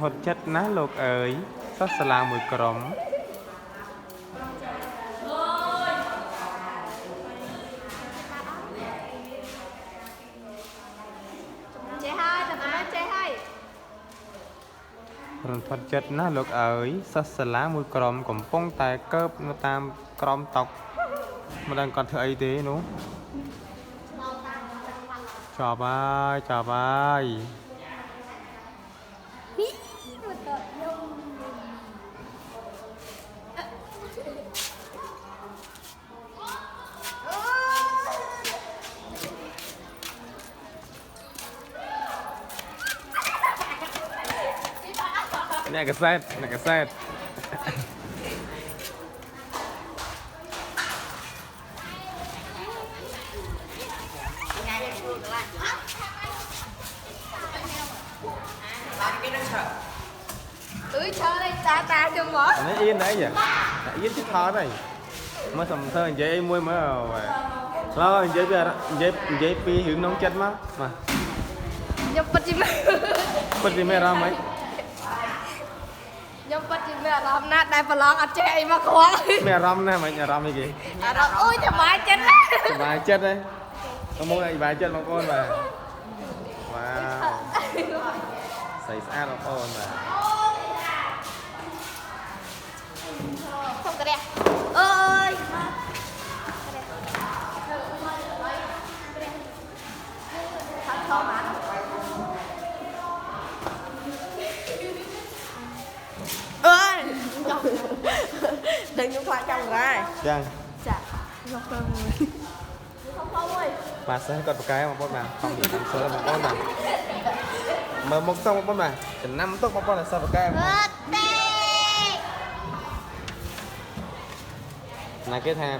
ហត់ចិត្តណាស់លោកអើយសោះសាឡាមួយក្រុមចេះហើយតែមិនចេះហើយរន្ធត់ចិត្តណាស់លោកអើយសិស្សសាលាមួយក្រុមកំពុងតែកើបនៅតាមក្រមតុកមិនដឹងគាត់ធ្វើអីទេនោះចប់ហើយអ្នកកសែតchờ đây ta cho mởនេះអៀនអីយ៉ាអៀនជិះថតហើយមើលសំធ្វើនិយាយអីមួយមើលឡើយនិយាយពីរឿងក្នុងចិត្តមកបាទ ខ្ញុំពិតជាមានអារម្មណ៍អី ខ្ញុំពិតជាមានអារម្មណ៍ណាស់ដែលប្រឡងអត់ចេះអីមកខ្វល់មានអារម្មណ៍ណាមិនអារម្មណ៍អីគេអារម្មណ៍អូយសប្បាយចិត្តណាស់សប្បាយចិត្តហ៎ទៅមកសប្បាយចិត្តបងប្អូនបាទវ៉ាវស្អាតបងប្អូនបាទkhông kìa ơi thật thơm hả ơi đừng nhúng khoai trong ra chăng dạ không thơm rồi không ơi bà sẽ còn một cái mà bọn bà không bị làm sơ mà bọn bà mở một tông một bọn bà chỉ 5 tốc bọn bà là sao một cái này kết ha